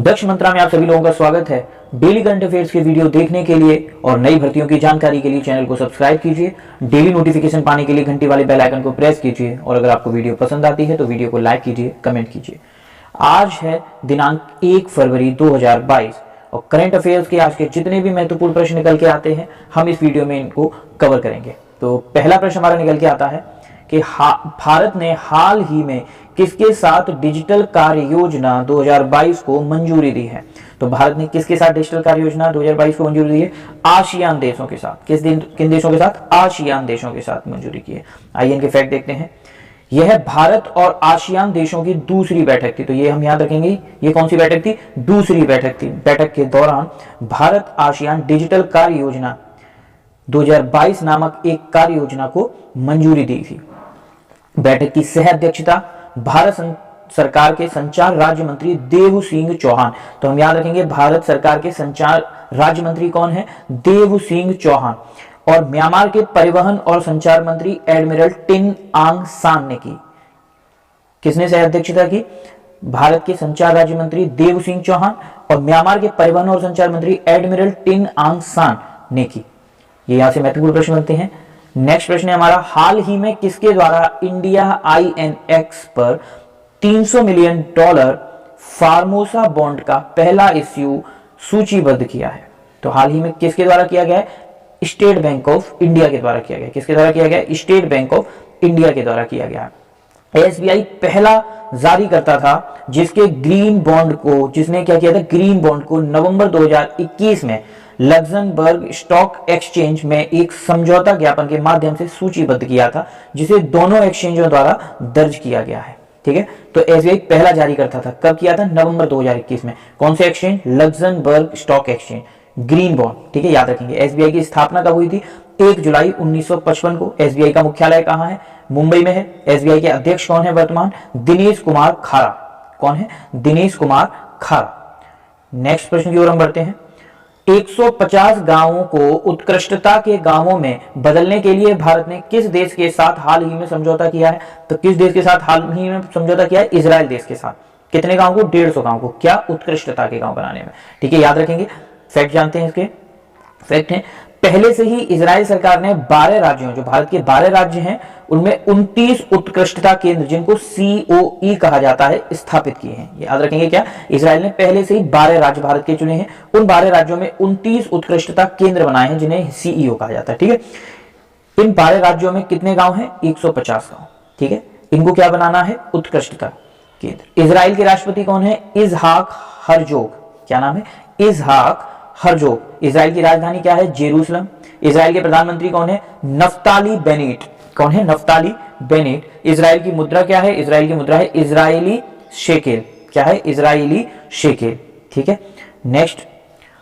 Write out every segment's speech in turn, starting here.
दक्ष मंत्रा में आप सभी लोगों का स्वागत है। डेली करंट अफेयर्स के वीडियो देखने के लिए और नई भर्तियों की जानकारी के लिए चैनल को सब्सक्राइब कीजिए। डेली नोटिफिकेशन पाने के लिए घंटी वाले बेल आइकन को प्रेस कीजिए और अगर आपको वीडियो पसंद आती है तो वीडियो को लाइक कीजिए, कमेंट कीजिए। आज है दिनांक 1 फरवरी 2022 और करंट अफेयर्स के आज के जितने भी महत्वपूर्ण प्रश्न निकल के आते हैं हम इस वीडियो में इनको कवर करेंगे। तो पहला प्रश्न हमारा निकल के आता है कि भारत ने हाल ही में किसके साथ डिजिटल कार्य योजना 2022 को मंजूरी दी है। तो भारत ने किसके साथ डिजिटल कार्य योजना 2022 को मंजूरी दी है? आसियान देशों के साथ। किन देशों के साथ? आसियान देशों के साथ मंजूरी की है। आइए इनके फैक्ट देखते हैं। यह भारत और आसियान देशों की दूसरी बैठक थी। तो ये हम याद रखेंगे, ये कौन सी बैठक थी? दूसरी बैठक थी। बैठक के दौरान भारत आसियान डिजिटल कार्य योजना 2022 नामक एक कार्य योजना को मंजूरी दी थी। बैठक की सह अध्यक्षता भारत सरकार के संचार राज्य मंत्री देव सिंह चौहान। तो हम याद रखेंगे भारत सरकार के संचार राज्य मंत्री कौन है? देव सिंह चौहान। और म्यांमार के परिवहन और संचार मंत्री एडमिरल टिन आंग सान ने की। किसने सह अध्यक्षता की? भारत के संचार राज्य मंत्री देव सिंह चौहान और म्यांमार के परिवहन और संचार मंत्री एडमिरल टिन आंग सान ने की। ये यहां से महत्वपूर्ण प्रश्न बनते हैं। नेक्स्ट प्रश्न है हमारा, हाल ही में किसके द्वारा इंडिया INX पर $300 मिलियन फार्मोसा बॉन्ड का पहला इश्यू सूचीबद्ध किया है? तो हाल ही में किसके द्वारा किया गया है? स्टेट बैंक ऑफ इंडिया के द्वारा किया गया। किसके द्वारा किया गया? स्टेट बैंक ऑफ इंडिया के द्वारा किया गया। SBI पहला जारी करता था जिसने क्या किया था? ग्रीन बॉन्ड को नवंबर 2021 में लक्जमबर्ग स्टॉक एक्सचेंज में एक समझौता ज्ञापन के माध्यम से सूचीबद्ध किया था, जिसे दोनों एक्सचेंजों द्वारा दर्ज किया गया है। ठीक है, तो SBI पहला जारी करता था। कब किया था? नवंबर 2021 में। कौन से exchange? Luxembourg stock exchange, green bond. ठीक है, याद रखेंगे। SBI की स्थापना कब हुई थी? 1 जुलाई 1955 को। SBI का मुख्यालय कहां है? मुंबई में है। SBI के अध्यक्ष कौन है वर्तमान? दिनेश कुमार खारा। कौन है? दिनेश कुमार खारा। नेक्स्ट प्रश्न की ओर हम बढ़ते हैं। 150 गांवों को उत्कृष्टता के गांवों में बदलने के लिए भारत ने किस देश के साथ हाल ही में समझौता किया है? तो किस देश के साथ हाल ही में समझौता किया है? इजराइल देश के साथ। कितने गांव को? 150 गांव को। क्या? उत्कृष्टता के गांव बनाने में। ठीक है, याद रखेंगे। फैक्ट जानते हैं इसके। फैक्ट है, पहले से ही इजराइल सरकार ने 12 राज्यों, जो भारत के 12 राज्य हैं, उनमें 29 उत्कृष्टता केंद्र, जिनको COE कहा जाता है, स्थापित किए हैं। याद रखेंगे क्या? इजराइल ने पहले से ही 12 राज्य भारत के चुने हैं। उन 12 राज्यों में 29 उत्कृष्टता केंद्र बनाए हैं, जिन्हें CEO कहा जाता है। ठीक है, इन 12 राज्यों में कितने गांव हैं? 150 गांव। ठीक है, इनको क्या बनाना है? उत्कृष्टता केंद्र। इजराइल के राष्ट्रपति कौन है? इजहाक हर्जोग। क्या नाम है? इजहाक हर्जोग। इजराइल की राजधानी क्या है? जेरूसलम। इजराइल के प्रधानमंत्री कौन है? Naftali Bennett. कौन है? Naftali Bennett. इजराइल की मुद्रा क्या है? इजराइल की मुद्रा है इजरायली शेकेल। क्या है? Israeli shekel. ठीक है, नेक्स्ट,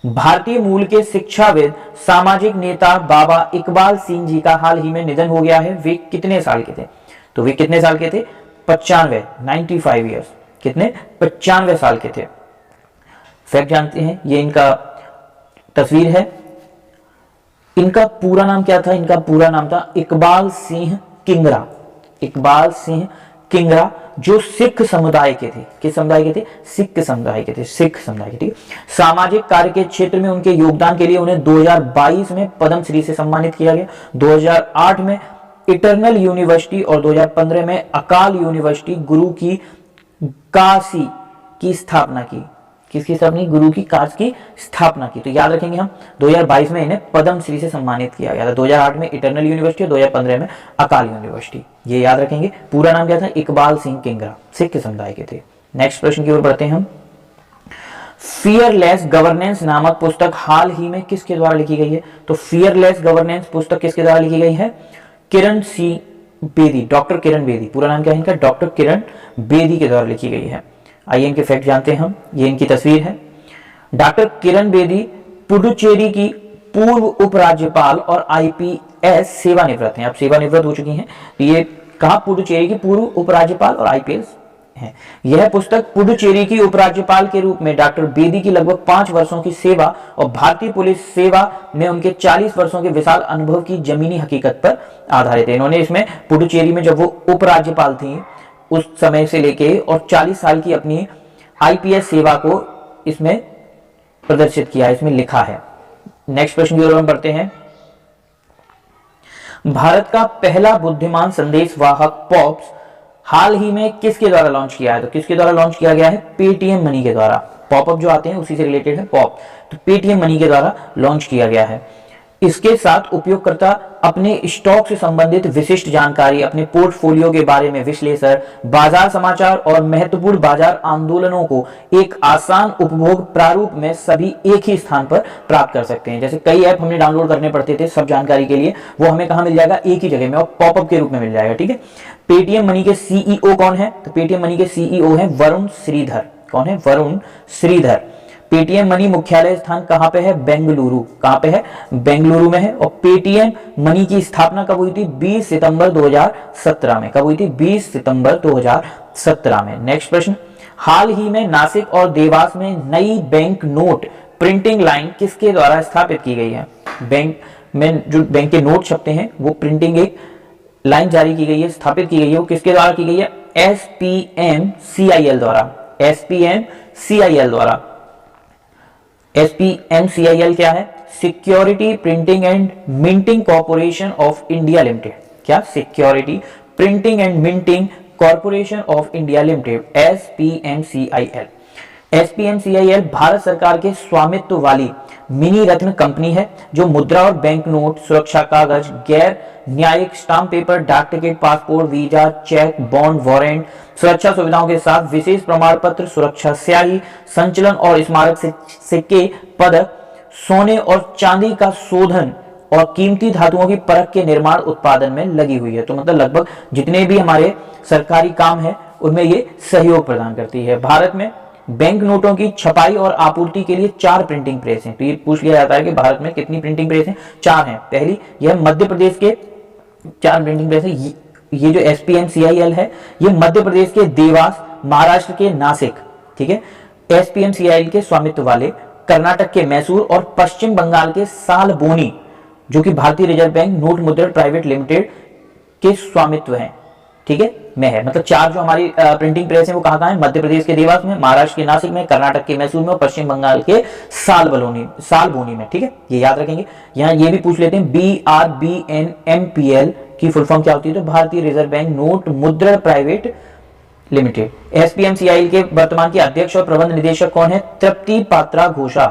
भारतीय मूल के शिक्षाविद सामाजिक नेता बाबा इकबाल सिंह जी का हाल ही में निधन हो गया है। वे कितने साल के थे? तो वे कितने साल के थे? 95 ईयर्स। कितने? 95 साल के थे। फैक्ट जानते हैं, ये इनका तस्वीर है। इनका पूरा नाम क्या था? इनका पूरा नाम था इकबाल सिंह किंगरा। इकबाल सिंह किंगरा, जो सिख समुदाय के थे। किस समुदाय के थे? सिख समुदाय के थे। सिख समुदाय के। ठीक। सामाजिक कार्य के क्षेत्र में उनके योगदान के लिए उन्हें 2022 में पद्मश्री से सम्मानित किया गया। 2008 में इटर्नल यूनिवर्सिटी और 2015 में अकाल यूनिवर्सिटी गुरु की काशी की स्थापना की। किसकी स्थापना? गुरु की काश की स्थापना की। तो याद रखेंगे हम, 2022 में इन्हें पद्मश्री से सम्मानित किया गया था। 2008 में इटर्नल यूनिवर्सिटी, 2015 में अकाल यूनिवर्सिटी। ये याद रखेंगे। पूरा नाम क्या था? इकबाल सिंह किंगरा, सिख समुदाय के थे। नेक्स्ट प्रश्न की ओर बढ़ते हैं हम। फियरलेस गवर्नेंस नामक पुस्तक हाल ही में किसके द्वारा लिखी गई है? तो फियरलेस गवर्नेंस पुस्तक किसके द्वारा लिखी गई है? किरण सी बेदी, डॉक्टर किरण बेदी। पूरा नाम क्या है इनका? डॉक्टर किरण बेदी के द्वारा लिखी गई है। आइए इनके फैक्ट जानते हैं हम। ये इनकी तस्वीर है। डॉक्टर किरण बेदी पुडुचेरी की पूर्व उपराज्यपाल और IPS सेवानिवृत्त हैं। अब सेवानिवृत्त हो चुकी हैं। तो ये कहा? पुडुचेरी की पूर्व उपराज्यपाल और IPS है। यह पुस्तक पुडुचेरी की उपराज्यपाल के रूप में डॉक्टर बेदी की लगभग 5 वर्षों की सेवा और भारतीय पुलिस सेवा में उनके 40 वर्षों के विशाल अनुभव की जमीनी हकीकत पर आधारित है। इन्होंने इसमें पुडुचेरी में जब वो उपराज्यपाल थी उस समय से लेके और 40 साल की अपनी IPS सेवा को इसमें प्रदर्शित किया है, इसमें लिखा है। नेक्स्ट प्रश्न की ओर हम बढ़ते हैं। भारत का पहला बुद्धिमान संदेश वाहक पॉप्स हाल ही में किसके द्वारा लॉन्च किया है? तो किसके द्वारा लॉन्च किया गया है? पेटीएम मनी के द्वारा। पॉपअप जो आते हैं उसी से रिलेटेड है पॉप, तो पेटीएम मनी के द्वारा लॉन्च किया गया है। इसके साथ उपयोगकर्ता अपने स्टॉक से संबंधित विशिष्ट जानकारी, अपने पोर्टफोलियो के बारे में विश्लेषण, बाजार समाचार और महत्वपूर्ण बाजार आंदोलनों को एक आसान उपभोग प्रारूप में सभी एक ही स्थान पर प्राप्त कर सकते हैं। जैसे कई ऐप हमने डाउनलोड करने पड़ते थे सब जानकारी के लिए, वो हमें कहां मिल जाएगा? एक ही जगह में, और पॉपअप के रूप में मिल जाएगा। ठीक है, पेटीएम मनी के सीईओ कौन है? तो पेटीएम मनी के सीईओ है वरुण श्रीधर। कौन है? वरुण श्रीधर। पेटीएम मनी मुख्यालय स्थान कहां पे है? बेंगलुरु। कहां पे है? बेंगलुरु में है। और पेटीएम मनी की स्थापना कब हुई थी? 20 सितंबर 2017 में। कब हुई थी? 20 सितंबर 2017 में। नेक्स्ट प्रश्न, हाल ही में नासिक और देवास में नई बैंक नोट प्रिंटिंग लाइन किसके द्वारा स्थापित की गई है? बैंक में जो बैंक के नोट छपते हैं वो प्रिंटिंग एक लाइन जारी की गई है, स्थापित की गई है, वो किसके द्वारा की गई है? SPMCIL द्वारा। SPMCIL द्वारा। SPMCIL क्या है? Security printing and minting corporation of India limited. क्या? Security printing and minting corporation of India limited, SPMCIL। SPMCIL Bharat सरकार के स्वामित्व वाली मिनी रत्न कंपनी है जो मुद्रा और बैंक नोट, सुरक्षा कागज, गैर न्यायिक स्टाम्प पेपर, डाक टिकट, passport, visa, cheque, bond, warrant, सुरक्षा सुविधाओं के साथ विशेष प्रमाण पत्र, सुरक्षा स्याही, संचलन और स्मारक सिक्के, पदक, सोने और चांदी का शोधन और कीमती धातुओं की परख के निर्माण उत्पादन में लगी हुई है। तो मतलब लगभग जितने भी हमारे सरकारी काम है उनमें ये सहयोग प्रदान करती है। भारत में बैंक नोटों की छपाई और आपूर्ति के लिए 4 प्रिंटिंग प्रेस हैं। तो ये पूछ लिया जाता है कि भारत में कितनी प्रिंटिंग प्रेस हैं? 4 हैं। पहली यह मध्य प्रदेश के 4 प्रिंटिंग प्रेस है। ये जो SPMCIL है ये मध्य प्रदेश के देवास, महाराष्ट्र के नासिक, ठीक है, SPMCIL के स्वामित्व वाले, कर्नाटक के मैसूर और पश्चिम बंगाल के सालबोनी जो कि भारतीय रिजर्व बैंक नोट मुद्रण प्राइवेट लिमिटेड के स्वामित्व है, ठीक है, में है। मतलब 4 जो हमारी प्रिंटिंग प्रेस है वो कहां है? मध्य प्रदेश के देवास में, महाराष्ट्र के नासिक में, कर्नाटक के मैसूर में और पश्चिम बंगाल के सालबोनी में। ठीक है, ये याद रखेंगे। यहाँ ये भी पूछ लेते हैं BRBNMPL की फुल फॉर्म क्या होती है? तो भारतीय रिजर्व बैंक नोट मुद्रण प्राइवेट लिमिटेड। SPMCIL के वर्तमान के अध्यक्ष और प्रबंध निदेशक कौन है? तृप्ति पात्रा घोषा।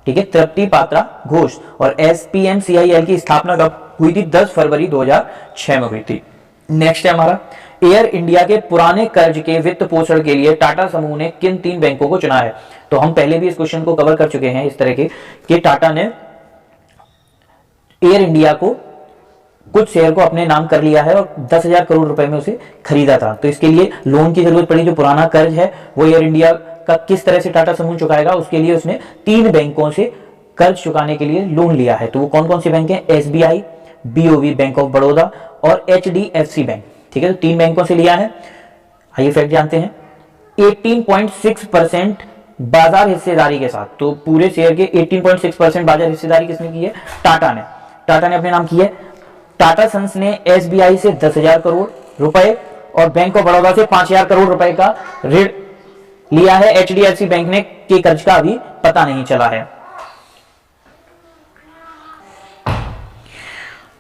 ठीक है, तृप्ति पात्रा घोष। और SPMCIL की स्थापना कब हुई थी? 10 फरवरी 2006 में हुई थी। नेक्स्ट है हमारा, एयर इंडिया के पुराने कर्ज के वित्त पोषण के लिए टाटा समूह ने किन 3 बैंकों को चुना है? तो हम पहले भी इस क्वेश्चन को कवर कर चुके हैं इस तरह के कि टाटा ने एयर इंडिया को कुछ शेयर को अपने नाम कर लिया है और 10,000 करोड़ रुपए में उसे खरीदा था। तो इसके लिए लोन की जरूरत पड़ी। जो पुराना कर्ज है वो एयर इंडिया का किस तरह से टाटा समूह चुकाएगा, उसके लिए उसने 3 बैंकों से कर्ज चुकाने के लिए लोन लिया है। तो वो कौन कौन से बैंक है? SBI, BOB bank of Baroda और HDFC बैंक। ठीक है, तो 3 बैंकों से लिया है। आइए फैक्ट जानते हैं। 18.6% बाजार हिस्सेदारी के साथ, तो पूरे शेयर के 18.6% बाजार हिस्सेदारी किसने की है? टाटा ने। टाटा ने अपने नाम की है। टाटा सन्स ने SBI से 10,000 करोड़ रुपए और बैंक ऑफ बड़ौदा से 5,000 करोड़ रुपए का ऋण लिया है। HDFC बैंक ने के कर्ज का अभी पता नहीं चला है।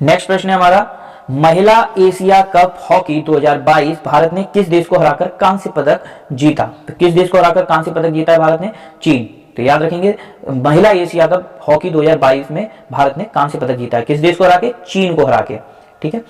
नेक्स्ट प्रश्न है हमारा, महिला एशिया कप हॉकी 2022 भारत ने किस देश को हराकर कांस्य पदक जीता? तो किस देश को हराकर कांस्य पदक जीता है भारत ने? चीन। तो याद रखेंगे, महिला एशिया कप हॉकी 2022 में भारत ने कांस्य पदक जीता है। किस देश को हरा के? चीन को हरा के। ठीक है,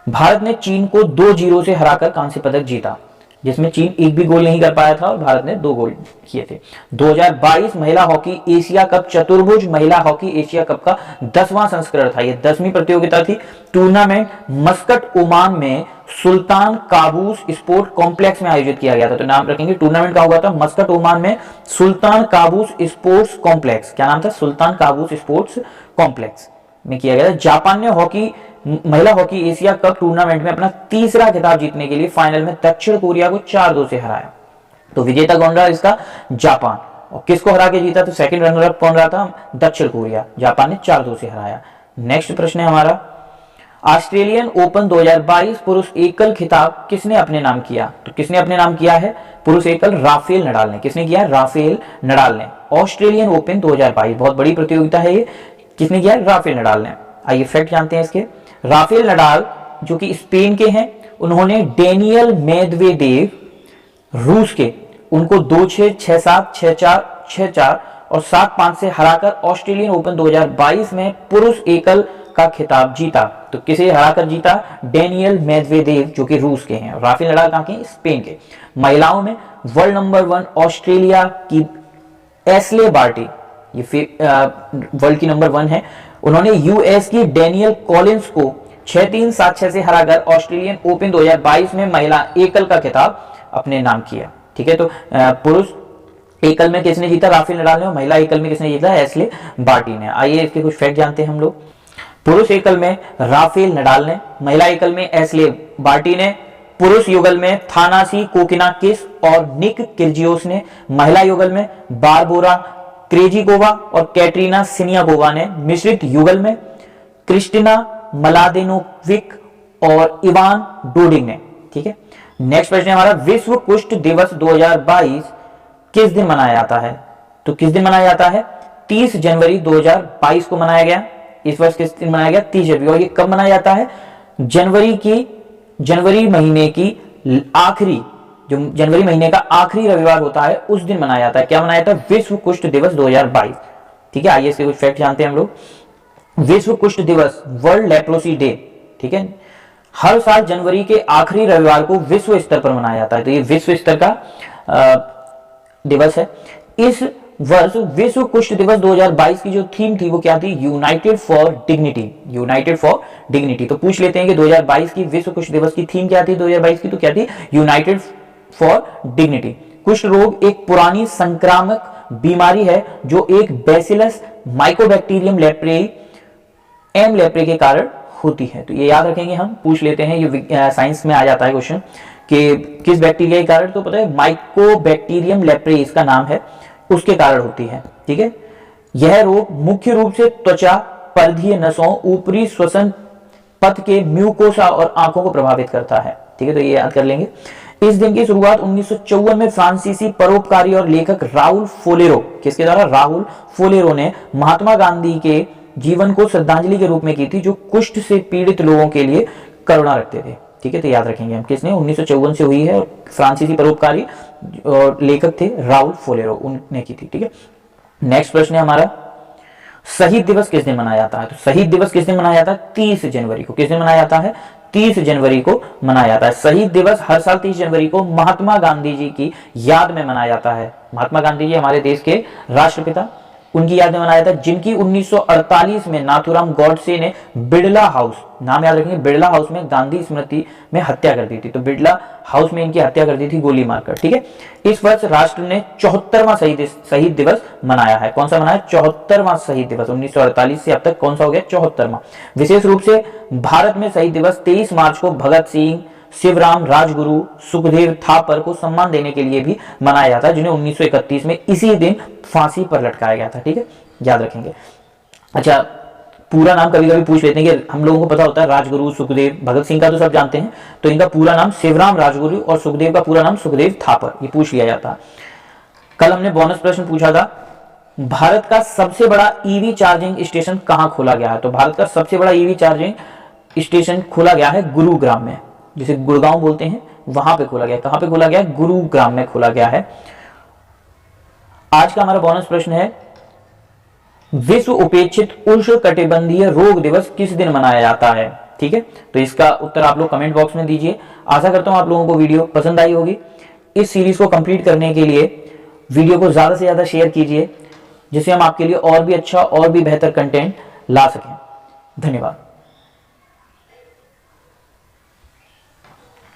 भारत ने चीन को 2-0 से हराकर कांस्य पदक जीता, जिसमें चीन एक भी गोल नहीं कर पाया था और भारत ने 2 गोल किए थे। 2022 महिला हॉकी एशिया कप चतुर्भुज महिला हॉकी एशिया कप का 10वां संस्करण था। यह 10वीं प्रतियोगिता थी। टूर्नामेंट मस्कट ओमान में सुल्तान काबूस स्पोर्ट कॉम्प्लेक्स में आयोजित किया गया था। तो नाम रखेंगे, टूर्नामेंट का हुआ था मस्कट ओमान में सुल्तान काबूस स्पोर्ट्स कॉम्प्लेक्स। क्या नाम था? सुल्तान काबूस स्पोर्ट्स कॉम्प्लेक्स में किया गया था। जापान ने हॉकी महिला हॉकी एशिया कप टूर्नामेंट में अपना 3रा खिताब जीतने के लिए फाइनल में दक्षिण कोरिया को 4-2 से हराया। तो विजेता कौन रहा इसका? जापान। और किसको हरा के जीता? तो सेकंड रनर अप कौन रहा था? दक्षिण कोरिया। जापान ने 4-2 से हराया। नेक्स्ट प्रश्न है हमारा, ऑस्ट्रेलियन ओपन 2022 पुरुष एकल खिताब किसने अपने नाम किया? तो किसने अपने नाम किया है? पुरुष एकल राफेल नडाल ने, किसने किया? राफेल नडाल ने। ऑस्ट्रेलियन ओपन 2022 बहुत बड़ी प्रतियोगिता है ये, किसने किया? राफेल नडाल ने। आइए फैक्ट जानते हैं इसके। राफेल नडाल जो कि स्पेन के हैं, उन्होंने डेनियल मेदवेदेव रूस के, उनको 2-6, 6-7, 6-4, 6-4 और 7-5 से हराकर ऑस्ट्रेलियन ओपन 2022 में पुरुष एकल का खिताब जीता। तो किसे हराकर जीता? डेनियल मेदवेदेव जो कि रूस के हैं। राफेल नडाल कहां के? स्पेन के। महिलाओं में वर्ल्ड नंबर 1 ऑस्ट्रेलिया की एशले बार्टी, ये वर्ल्ड की नंबर 1 है, उन्होंने यूएस की डेनियल कॉलिंस को 6-3, 7-6 से हराकर ऑस्ट्रेलियन ओपन 2022 में महिला एकल का खिताब अपने नाम किया। ठीक है, तो पुरुष एकल में किसने जीता? राफेल नडाल ने। और महिला एकल में किसने जीता? एशले बार्टी ने। आइए इसके कुछ फैक्ट जानते हैं हम लोग। पुरुष एकल में राफेल नडाल ने, महिला एकल में एशले बार्टी ने, पुरुष युगल में थानासी कोकिनाकिस और निक किर्जियोस ने, महिला युगल में बारबोरा क्रेजिकोवा और कैटरीना सिनियाकोवा ने, मिश्रित युगल में क्रिस्टिना मलादेनोविक और इवान डोडिंग ने। ठीक है, नेक्स्ट प्रश्न है हमारा, विश्व कुष्ठ दिवस 2022 किस दिन मनाया जाता है? तो किस दिन मनाया जाता है? 30 जनवरी 2022 को मनाया गया। इस वर्ष किस दिन मनाया गया? 30 जनवरी। और ये कब मनाया जाता है? जनवरी महीने की आखिरी, जो जनवरी महीने का आखिरी रविवार होता है उस दिन मनाया जाता है। क्या मनाया जाता है? विश्व कुष्ठ दिवस 2022। ठीक है, आइए इसके कुछ फैक्ट जानते हैं हम लोग। विश्व कुष्ठ दिवस, वर्ल्ड लेप्रोसी डे, ठीक है, हर साल जनवरी के आखिरी रविवार को विश्व स्तर पर मनाया जाता है। तो ये विश्व स्तर का दिवस है। इस वर्ष विश्व कुष्ठ दिवस 2022 की जो थीम थी वो क्या थी? United for dignity. United for dignity. तो पूछ लेते हैं कि 2022 की विश्व कुष्ठ दिवस की थीम क्या थी? 2022 की तो क्या थी? United for dignity. कुष्ठ रोग एक पुरानी संक्रामक बीमारी है जो एक बैसिलस माइकोबैक्टीरियम लेप्रेई एम लेप्रे के कारण होती है। तो ये याद रखेंगे हम, पूछ लेते हैं, ये साइंस में आ जाता है क्वेश्चन कि किस बैक्टीरिया के कारण? तो पता है माइकोबैक्टीरियम लेप्रे इसका नाम है, उसके कारण होती है। ठीक है, यह रोग मुख्य रूप से त्वचा, परिधीय नसों, ऊपरी श्वसन पथ के म्यूकोसा और आंखों को प्रभावित करता है। ठीक है, तो ये याद कर लेंगे। इस दिन की शुरुआत 1954 में फ्रांसीसी परोपकारी और लेखक राउल फोलेरो, किसके द्वारा? राहुल फोलेरो ने महात्मा गांधी के जीवन को श्रद्धांजलि के रूप में की थी, जो कुष्ठ से पीड़ित लोगों के लिए करुणा रखते थे। ठीक है, तो याद रखेंगे हम, किसने? 1954 से हुई है, फ्रांसीसी परोपकारी और लेखक थे राउल फोलेरो, उन्होंने की थी। ठीक है, नेक्स्ट प्रश्न है हमारा, शहीद दिवस किस दिन मनाया जाता है? तो शहीद दिवस किस दिन मनाया जाता है? 30 जनवरी को। किस दिन मनाया जाता है? 30 जनवरी को मनाया जाता है। शहीद दिवस हर साल 30 जनवरी को महात्मा गांधी जी की याद में मनाया जाता है। महात्मा गांधी जी हमारे देश के राष्ट्रपिता, उनकी याद में मनाया था, जिनकी 1948 में नाथूराम गॉडसे ने बिड़ला हाउस, नाम याद रखेंगे, बिड़ला हाउस में गांधी स्मृति में हत्या कर दी थी। तो बिड़ला हाउस में इनकी हत्या कर दी थी गोली मारकर। ठीक है, इस वर्ष राष्ट्र ने 74वां शहीद दिवस मनाया है। कौन सा मनाया? 74वां शहीद दिवस। 1948 से अब तक कौन सा हो गया? 74वां। विशेष रूप से भारत में शहीद दिवस 23 मार्च को भगत सिंह, शिवराम, राजगुरु, सुखदेव थापर को सम्मान देने के लिए भी मनाया जाता है, जिन्हें 1931 में इसी दिन फांसी पर लटकाया गया था। ठीक है, याद रखेंगे। अच्छा, पूरा नाम कभी कभी पूछ लेते हैं कि हम लोगों को पता होता है राजगुरु, सुखदेव, भगत सिंह का तो सब जानते हैं, तो इनका पूरा नाम शिवराम राजगुरु और सुखदेव का पूरा नाम सुखदेव थापर, ये पूछ लिया जाता है। कल हमने बोनस प्रश्न पूछा था, भारत का सबसे बड़ा ईवी चार्जिंग स्टेशन कहां खोला गया है? तो भारत का सबसे बड़ा ईवी चार्जिंग स्टेशन खोला गया है गुरुग्राम में, जिसे गुड़गांव बोलते हैं, वहां पे खोला गया। कहां पे खोला गया? गुरुग्राम में खोला गया है। आज का हमारा बोनस प्रश्न है, विश्व उपेक्षित उष्णकटिबंधीय रोग दिवस किस दिन मनाया जाता है? ठीक है, तो इसका उत्तर आप लोग कमेंट बॉक्स में दीजिए। आशा करता हूं आप लोगों को वीडियो पसंद आई होगी। इस सीरीज को कंप्लीट करने के लिए वीडियो को ज्यादा से ज्यादा शेयर कीजिए, जिससे हम आपके लिए और भी अच्छा और भी बेहतर कंटेंट ला सकें। धन्यवाद।